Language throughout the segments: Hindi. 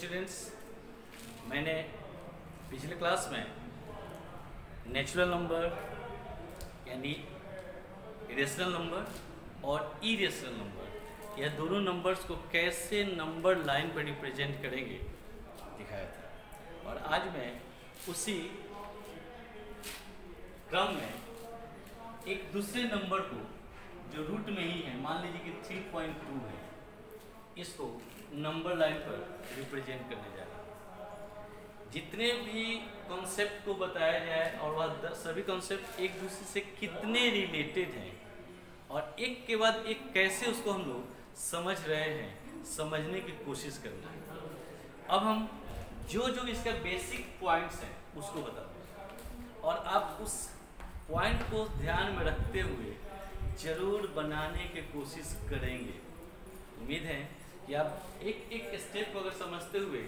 स्टूडेंट्स, मैंने पिछले क्लास में नेचुरल नंबर यानी रेशनल नंबर और इरेशनल नंबर, यह दोनों नंबर्स को कैसे नंबर लाइन पर रिप्रेजेंट करेंगे दिखाया था। और आज मैं उसी क्रम में एक दूसरे नंबर को जो रूट में ही है, मान लीजिए कि 3.2 है, इसको नंबर लाइन पर रिप्रेजेंट करने जा रहा हूँ। जितने भी कॉन्सेप्ट को बताया जाए और वह सभी कॉन्सेप्ट एक दूसरे से कितने रिलेटेड हैं और एक के बाद एक कैसे उसको हम लोग समझ रहे हैं, समझने की कोशिश करना है। अब हम जो जो इसका बेसिक पॉइंट्स हैं उसको बताते और आप उस पॉइंट को ध्यान में रखते हुए जरूर बनाने की कोशिश करेंगे। उम्मीद है कि आप एक एक स्टेप को अगर समझते हुए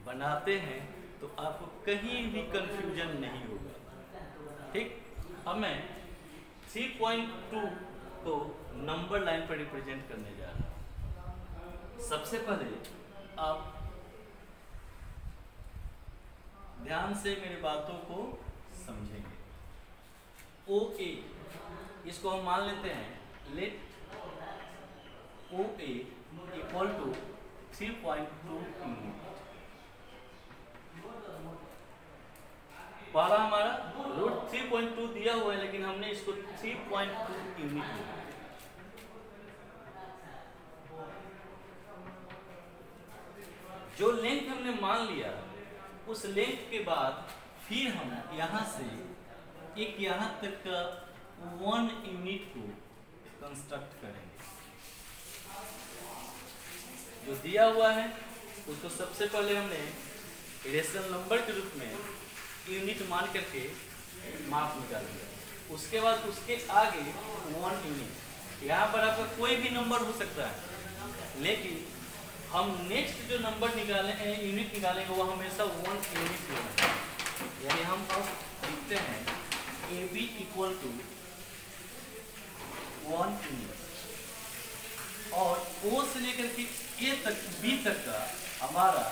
बनाते हैं तो आपको कहीं भी कंफ्यूजन नहीं होगा। ठीक, अब मैं 3.2 को नंबर लाइन पर रिप्रेजेंट करने जा रहा हूँ। सबसे पहले आप ध्यान से मेरी बातों को समझेंगे। OA इसको हम मान लेते हैं, let OA equal to 3.2 unit. पहला हमारा रूट 3.2 दिया हुआ है, लेकिन हमने इसको 3.2 यूनिट लिया। जो लेंथ हमने मान लिया, उस लेंथ के बाद फिर हम यहां से एक यहां तक का 1 यूनिट को कंस्ट्रक्ट करेंगे। जो दिया हुआ है उसको सबसे पहले हमने रेशनल नंबर के रूप में यूनिट मान करके माप निकाल दिया। उसके बाद उसके आगे 1 यूनिट। यहाँ पर आपका कोई भी नंबर हो सकता है, लेकिन हम नेक्स्ट जो नंबर निकालें यूनिट निकालेंगे वो हमेशा 1 यूनिट होगा। यानी हम अब लिखते हैं AB इक्वल टू 1 यूनिट और O से लेकर के A तक B तक का हमारा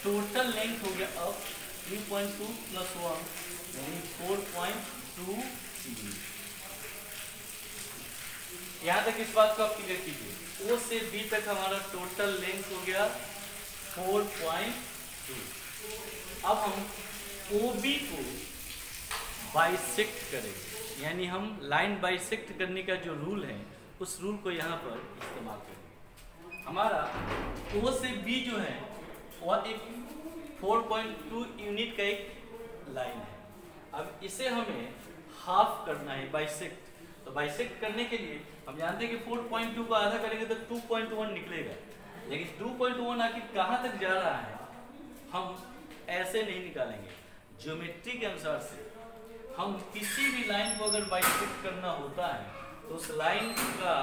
टोटल लेंथ हो गया अब 3.2 प्लस 1 यानी 4.2 यूनिट। यहाँ तक इस बात को आप क्लियर कीजिए। O से B तक हमारा टोटल लेंथ हो गया 4.2। अब हम OB को बाइसेक्ट करेंगे, यानी हम लाइन बाइसेक्ट करने का जो रूल है उस रूल को यहाँ पर इस्तेमाल करेंगे। हमारा O से B जो है वह एक 4.2 यूनिट का एक लाइन है। अब इसे हमें हाफ करना है, बाइसेक्ट। तो बाइसेक्ट करने के लिए हम जानते हैं कि 4.2 को आधा करेंगे तो 2.1 निकलेगा, लेकिन 2.1 आखिर कहाँ तक जा रहा है हम ऐसे नहीं निकालेंगे। ज्योमेट्री के अनुसार से हम किसी भी लाइन को अगर बाइसेक्ट करना होता है तो उस लाइन का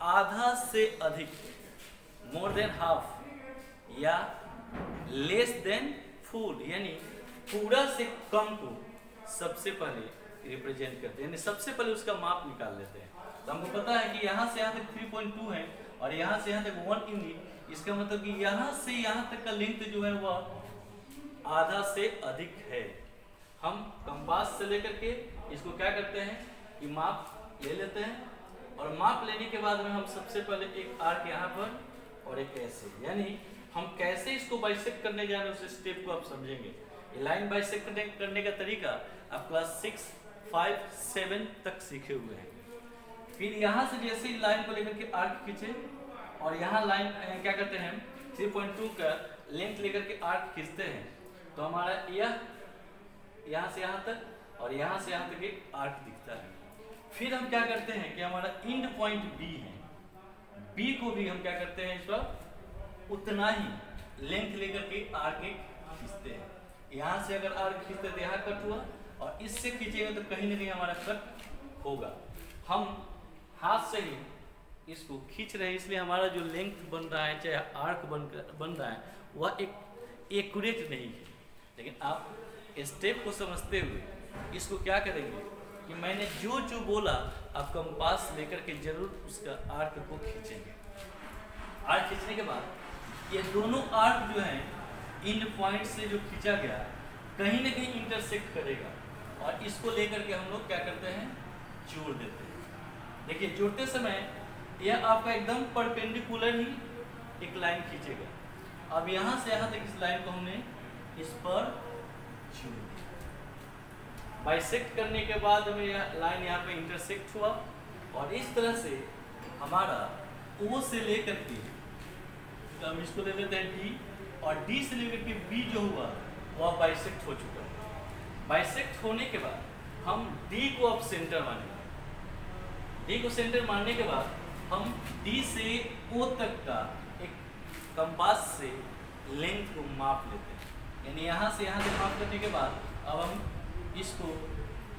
आधा से अधिक, मोर देन हाफ या लेस देन फुल यानी पूरा से कम को सबसे पहले रिप्रेजेंट करते हैं, यानी सबसे पहले उसका माप निकाल लेते हैं। तो हमको पता है कि यहाँ से यहाँ तक 3.2 है और यहाँ से यहाँ तक 1 यूनिट। इसका मतलब कि यहाँ से यहाँ तक का लेंथ जो है वह आधा से अधिक है। हम कंपास से लेकर के इसको क्या करते हैं कि माप ले लेते हैं और माप लेने के बाद में हम सबसे पहले एक आर्क यहाँ पर और एक ऐसे, यानी हम कैसे इसको बाइसेक्ट करने जा रहे हैं उस स्टेप को आप समझेंगे। ये लाइन बाइसेक्ट करने का तरीका आप क्लास 6, 5, 7 तक सीखे हुए हैं। फिर यहाँ से जैसे ही लाइन को लेकर के आर्क खींचे और यहाँ लाइन क्या करते हैं 3.2 का लेंथ लेकर के आर्क खींचते हैं, तो हमारा यह यहाँ से यहाँ तक और यहाँ से यहाँ तक एक आर्क दिखता है। फिर हम क्या करते हैं कि हमारा एंड पॉइंट B है, B को भी हम क्या करते हैं इस बार उतना ही लेंथ लेकर के आर्क खींचते हैं। यहाँ से अगर आर्क खींचते तो यहाँ कट हुआ और इससे खींचेंगे तो कहीं ना कहीं हमारा कट होगा। हम हाथ से ही इसको खींच रहे हैं, इसलिए हमारा जो लेंथ बन रहा है चाहे आर्क बन रहा है वह एक एक्यूरेट नहीं है। लेकिन आप स्टेप को समझते हुए इसको क्या करेंगे कि मैंने जो जो बोला आप कंपास लेकर के जरूर उसका आर्क को खींचेंगे। आर्क खींचने के बाद ये दोनों आर्क जो हैं इन पॉइंट से जो खींचा गया कहीं ना कहीं इंटरसेक्ट करेगा, और इसको लेकर के हम लोग क्या करते हैं, जोड़ देते हैं। देखिए जोड़ते समय यह आपका एकदम परपेंडिकुलर ही एक लाइन खींचेगा। अब यहाँ से यहाँ तक इस लाइन को हमने इस पर जोड़ दिया। बाइसेक्ट करने के बाद हमें यह लाइन यहाँ पे इंटरसेक्ट हुआ, और इस तरह से हमारा O से लेकर के, तो हम इसको ले लेते हैं D, और D से लेकर के B जो हुआ वह बाइसेक्ट हो चुका है। बाइसेक्ट होने के बाद हम D को अब सेंटर मानेंगे। D को सेंटर मानने के बाद हम D से O तक का एक कंपास से लेंथ को माप लेते हैं। यानी यहाँ से यहाँ तक माप करने के बाद अब हम इसको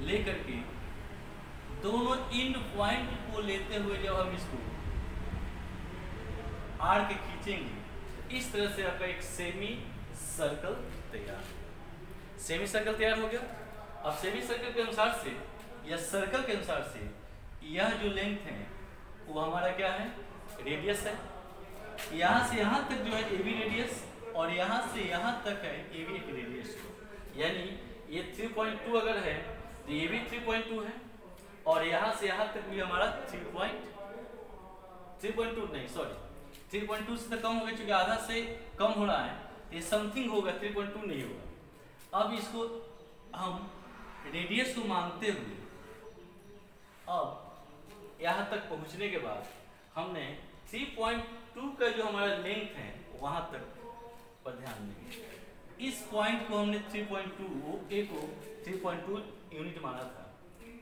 लेकर के दोनों इन पॉइंट को लेते हुए जब हम इसको आर्क खींचेंगे, तो इस तरह से आपका एक सेमी सर्कल तैयार। सेमी सर्कल तैयार हो गया। अब सेमी सर्कल के अनुसार से या सर्कल के अनुसार से यह जो लेंथ है वो हमारा क्या है, रेडियस है। यहाँ से यहाँ तक जो है ए बी रेडियस, और यहाँ से यहाँ तक है ए बी एक रेडियस। यानी ये 3.2 अगर है तो ये भी 3.2 है, और यहाँ से यहाँ तक भी हमारा 3.2 नहीं सॉरी 3.2 से तो कम होगा, क्योंकि आधा से कम हो रहा है, ये समथिंग होगा, 3.2 नहीं होगा। अब इसको हम रेडियस को मानते हुए अब यहाँ तक पहुँचने के बाद हमने 3.2 का जो हमारा लेंथ है वहाँ तक पर ध्यान देंगे। इस पॉइंट को हमने 3.2 A को 3.2 यूनिट माना था।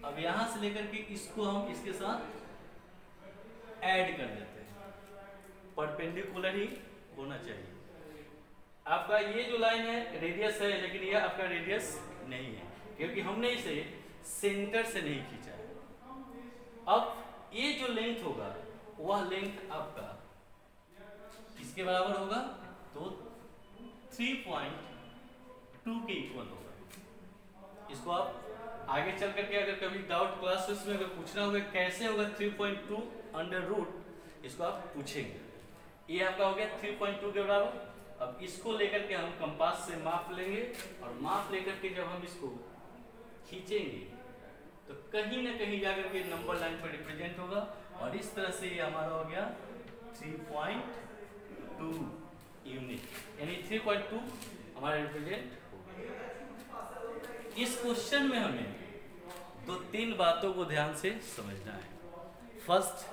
अब यहाँ से लेकर के इसको हम इसके साथ ऐड कर देते हैं। परपेंडिकुलर ही होना चाहिए। आपका ये जो लाइन है रेडियस है, लेकिन ये आपका रेडियस नहीं है, क्योंकि हमने इसे सेंटर से नहीं खींचा है। अब ये जो लेंथ होगा वह लेंथ आपका किसके बराबर होगा, तो 3.2 के इक्वल होगा। इसको आप आगे चल करके अगर कभी डाउट क्लासेस में अगर पूछना होगा कैसे होगा 3.2 अंडर रूट, इसको आप पूछेंगे। ये आपका हो गया 3.2 के बराबर। अब इसको लेकर के हम कंपास से माप लेंगे, और माप लेकर के जब हम इसको खींचेंगे तो कहीं ना कहीं जाकर के नंबर लाइन पर रिप्रेजेंट होगा, और इस तरह से ये हमारा हो गया 3.2 यूनिट, यानी 3.2 हमारा रिप्रेजेंट हो गया। इस क्वेश्चन में हमें दो तीन बातों को ध्यान से समझना है। फर्स्ट,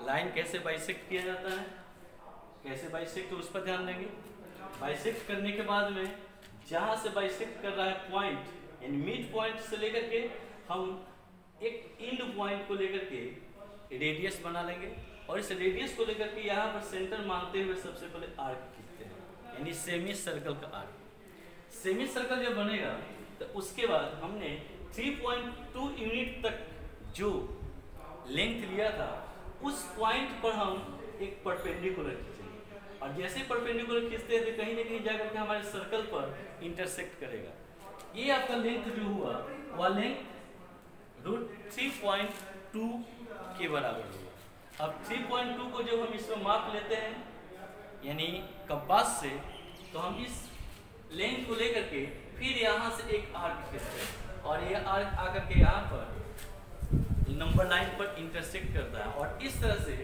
लाइन कैसे बाइसेक्ट किया जाता है, कैसे बाइसेक्ट, तो उस पर ध्यान देंगे। बाइसेक्ट करने के बाद में जहां से बाइसेक्ट कर रहा है पॉइंट, यानी मिड पॉइंट से लेकर के हम एक एंड पॉइंट को लेकर के रेडियस बना लेंगे, और इस रेडियस को लेकर के यहाँ पर सेंटर मानते हुए सबसे पहले आर्क खींचते हैं, यानी सेमी सर्कल का आर्क। सेमी सर्कल जब बनेगा तो उसके बाद हमने 3.2 यूनिट तक जो लेंथ लिया था उस पॉइंट पर हम एक परपेंडिकुलर खींचेंगे, और जैसे परपेंडिकुलर खींचते हैं तो कहीं ना कहीं जाकर के हमारे सर्कल पर इंटरसेक्ट करेगा। ये आपका लेंथ जो हुआ वह लेंथ √3.2 के बराबर होगा। अब 3.2 को जब हम इसमें माप लेते हैं यानी कंपास से, तो हम इस लेंथ को लेकर के फिर यहाँ से एक आर्क खींचते हैं, और ये आर्क आकर के यहाँ पर नंबर लाइन पर इंटरसेक्ट करता है, और इस तरह से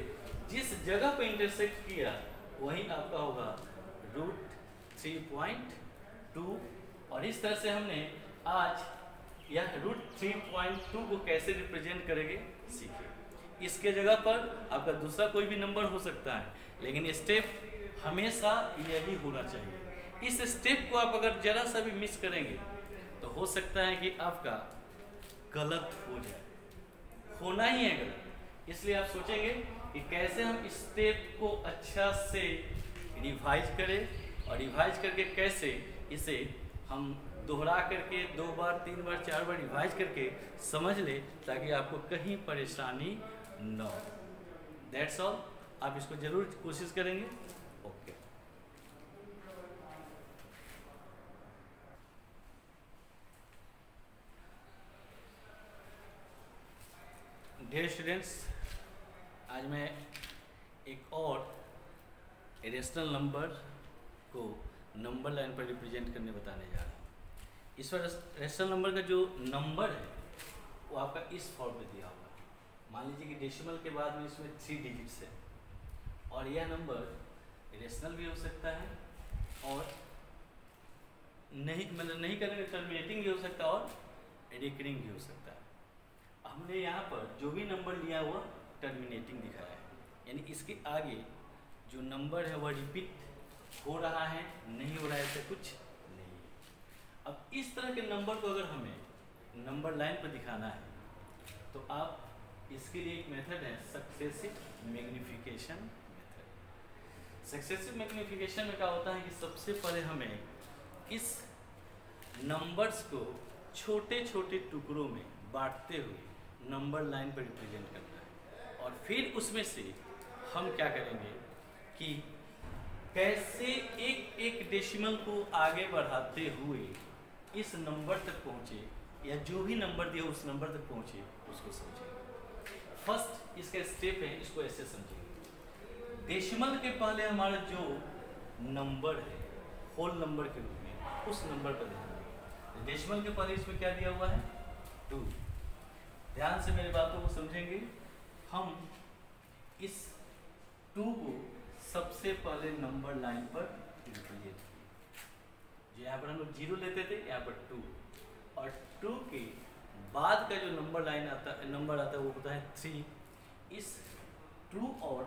जिस जगह पर इंटरसेक्ट किया वही आपका होगा √3.2। और इस तरह से हमने आज यह √3.2 को कैसे रिप्रेजेंट करेंगे सीखे। इसके जगह पर आपका दूसरा कोई भी नंबर हो सकता है, लेकिन स्टेप हमेशा यही होना चाहिए। इस स्टेप को आप अगर जरा सा भी मिस करेंगे तो हो सकता है कि आपका गलत हो जाए, होना ही है गलत। इसलिए आप सोचेंगे कि कैसे हम इस स्टेप को अच्छा से रिवाइज करें, और रिवाइज करके कैसे इसे हम दोहरा करके 2 बार 3 बार 4 बार रिवाइज करके समझ ले, ताकि आपको कहीं परेशानी न हो। That's all. आप इसको जरूर कोशिश करेंगे। ओके। डियर स्टूडेंट्स, आज मैं एक और इरेशनल नंबर को नंबर लाइन पर रिप्रेजेंट करने बताने जा रहा हूँ। इस पर रेशनल नंबर का जो नंबर है वो आपका इस फॉर्म में दिया हुआ है। मान लीजिए कि डेसिमल के बाद में इसमें 3 डिजिट्स है और यह नंबर रेशनल भी हो सकता है और नहीं करने में टर्मिनेटिंग भी हो सकता है और रिकरिंग भी हो सकता है। हमने यहाँ पर जो भी नंबर लिया हुआ टर्मिनेटिंग दिखाया है, यानी इसके आगे जो नंबर है वह रिपीट हो रहा है, नहीं हो रहा है, ऐसा कुछ नहीं है। अब इस तरह के नंबर को अगर हमें नंबर लाइन पर दिखाना है तो आप इसके लिए एक मेथड है successive magnification method. Successive magnification में क्या होता है कि सबसे पहले हमें इस नंबर्स को छोटे छोटे टुकड़ों में बांटते हुए नंबर लाइन पर रिप्रेजेंट करना है और फिर उसमें से हम क्या करेंगे कि कैसे एक एक डेसिमल को आगे बढ़ाते हुए इस नंबर तक पहुँचे या जो भी नंबर दिया उस नंबर तक पहुँचे उसको समझेंगे। फर्स्ट इसका स्टेप है, इसको ऐसे समझेंगे। डेसिमल के पहले हमारा जो नंबर है होल नंबर के रूप में उस नंबर पर ध्यान देंगे। डेसिमल के पहले इसमें क्या दिया हुआ है 2। ध्यान से मेरी बातों को समझेंगे। हम इस 2 को सबसे पहले नंबर लाइन पर रिप्रेजेंट किए। जो यहाँ पर हम लोग 0 लेते थे, यहाँ पर 2 और 2 के बाद का जो नंबर लाइन आता है, नंबर आता है वो होता है 3। इस 2 और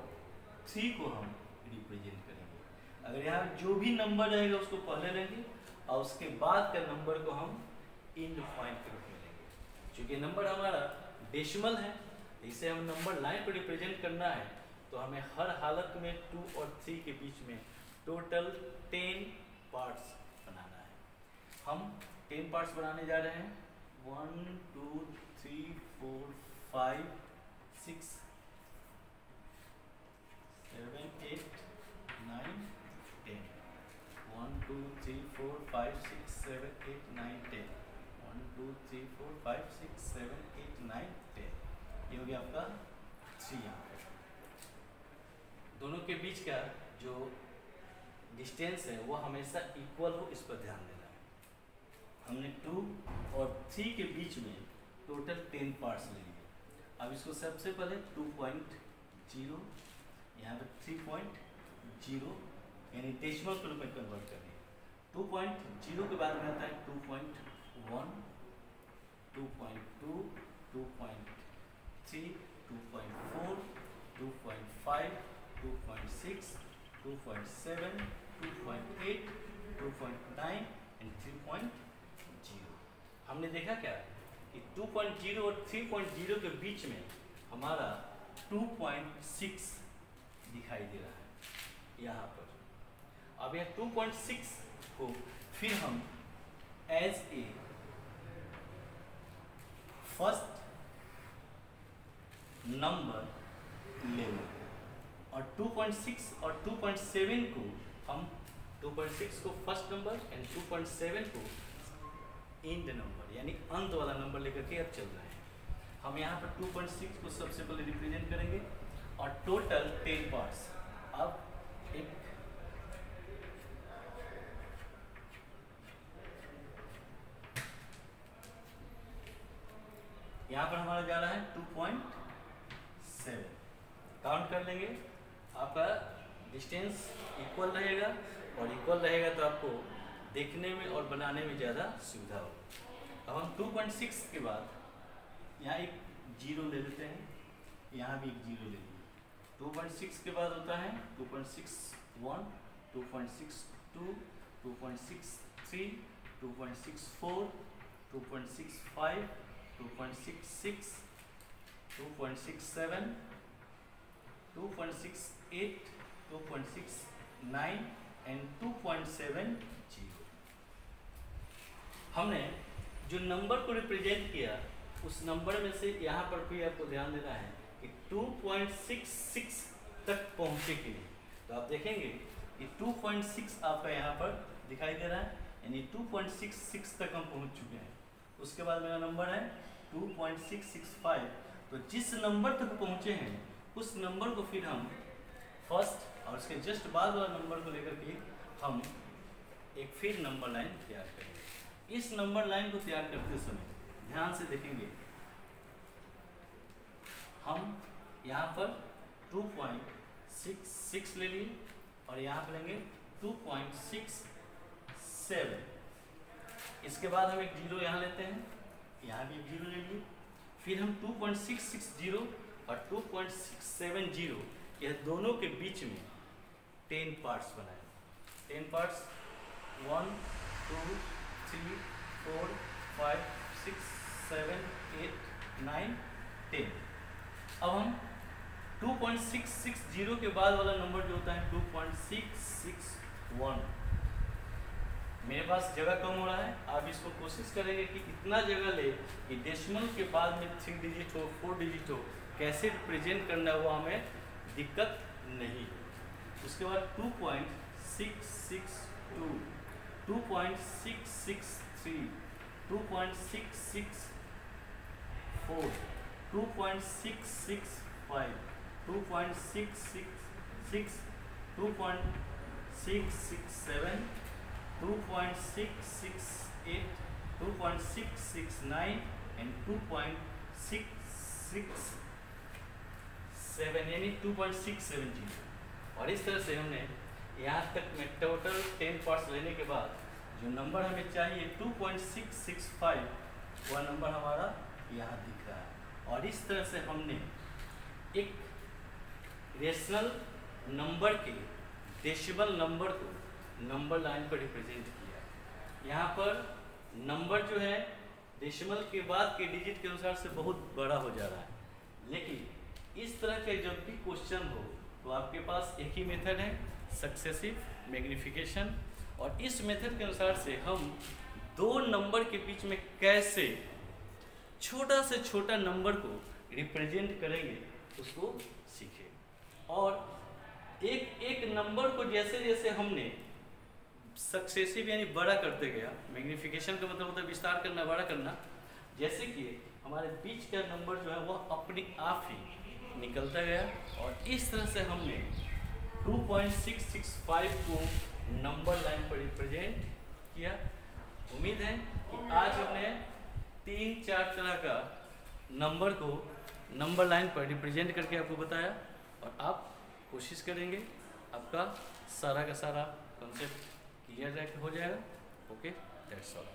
3 को हम रिप्रेजेंट करेंगे। अगर यहाँ जो भी नंबर रहेगा उसको पहले लेंगे और उसके बाद का नंबर को हम एंड पॉइंट के रूप में लेंगे। क्योंकि नंबर हमारा डेसिमल है, इसे हम नंबर लाइन पर रिप्रेजेंट करना है तो हमें हर हालत में 2 और 3 के बीच में टोटल 10 पार्ट्स बनाना है। हम 10 पार्ट्स बनाने जा रहे हैं। 1 2 3 4 5 6 7 8 9 10। 1 2 3 4 5 6 7 8 9 10। 1 2 3 4 5 6 7 8 9 10। ये हो गया आपका 3। यहाँ पे दोनों के बीच का जो डिस्टेंस है वो हमेशा इक्वल हो, इस पर ध्यान देना है। हमने 2 और 3 के बीच में टोटल 10 पार्ट्स ले लिए। अब इसको सबसे पहले 2.0 यहाँ पे 3.0 यानी डेसिमल के रूप में कन्वर्ट करें। 2.0 के बाद में आता है 2.1 2.2 2.3 2.4 2.5 2.6 2.7 2.8 2.9 एंड 3.0। हमने देखा क्या कि 2.0 और 3.0 के बीच में हमारा 2.6 दिखाई दे रहा है यहाँ पर। अब यह 2.6 को फिर हम एज ए फर्स्ट नंबर लेंगे और 2.6 और 2.7 को हम 2.6 को फर्स्ट नंबर एंड 2.7 को एंड नंबर यानी अंत वाला नंबर लेकर के अब चल रहे हैं। हम यहाँ पर 2.6 को सबसे पहले रिप्रेजेंट करेंगे और टोटल 10 पार्ट्स। अब एक यहाँ पर हमारा जा रहा है 2.7। काउंट कर लेंगे, आपका डिस्टेंस इक्वल रहेगा और इक्वल रहेगा तो आपको देखने में और बनाने में ज़्यादा सुविधा होगी। अब हम 2.6 के बाद यहाँ एक 0 ले लेते हैं, यहाँ भी एक 0 ले लीजिए। 2.6 के बाद होता है 2.61 2.62 2.63 2.64 2.65 2.66 2.67 2.68 2.69 एंड 2.70। हमने जो नंबर को रिप्रेजेंट किया उस नंबर में से यहाँ पर भी आपको ध्यान देना है कि 2.66 तक पहुँचे के लिए तो आप देखेंगे कि 2.6 आपका यहाँ पर दिखाई दे रहा है, यानी 2.66 तक हम पहुँच चुके हैं। उसके बाद मेरा नंबर है 2.665। तो जिस नंबर तक पहुँचे हैं उस नंबर को फिर हम फर्स्ट और उसके जस्ट बाद वाला नंबर को लेकर के हम एक फिर नंबर लाइन तैयार करेंगे। इस नंबर लाइन को तैयार करते समय ध्यान से देखेंगे, हम यहाँ पर 2.66 ले लिए और यहाँ पर लेंगे 2.67। इसके बाद हम एक जीरो यहाँ लेते हैं, यहाँ भी एक जीरो ले लिए, फिर हम 2.660 और 2.670 यह दोनों के बीच में 10 पार्ट्स बनाए। 10 पार्ट्स 1 2 3 4 5 6 7 8 9 10। अब हम 2.660 के बाद वाला नंबर जो होता है 2.661। मेरे पास जगह कम हो रहा है, आप इसको कोशिश करेंगे कि इतना जगह ले कि डेसिमल के बाद में 3 डिजिट हो 4 डिजिट हो, कैसे रिप्रेजेंट करना है वो हमें दिक्कत नहीं। उसके बाद 2.662, 2.663, 2.664, 2.665, 2.666, 2.667, 2.668, 2.669 and 2.667 यानी 2.670। और इस तरह से हमने यहाँ तक में टोटल 10 पार्ट्स लेने के बाद जो नंबर हमें चाहिए 2.665 वह नंबर हमारा यहाँ दिख रहा है। और इस तरह से हमने एक रेशनल नंबर के डेसिमल नंबर को नंबर लाइन पर रिप्रेजेंट किया। यहाँ पर नंबर जो है डेसिमल के बाद के डिजिट के अनुसार से बहुत बड़ा हो जा रहा है, लेकिन इस तरह के जब भी क्वेश्चन हो तो आपके पास एक ही मेथड है, सक्सेसिव मैग्निफिकेशन। और इस मेथड के अनुसार से हम दो नंबर के बीच में कैसे छोटा से छोटा नंबर को रिप्रेजेंट करेंगे उसको सीखें। और एक एक नंबर को जैसे जैसे हमने सक्सेसिव यानी बड़ा करते गया, मैग्निफिकेशन का मतलब होता है विस्तार करना, बड़ा करना, जैसे कि हमारे बीच का नंबर जो है वह अपने आप ही निकलता गया। और इस तरह से हमने 2.665 को नंबर लाइन पर रिप्रेजेंट किया। उम्मीद है कि आज हमने 3-4 तरह का नंबर को नंबर लाइन पर रिप्रेजेंट करके आपको बताया, और आप कोशिश करेंगे आपका सारा का सारा कॉन्सेप्ट क्लियर हो जाएगा। Okay, that's all.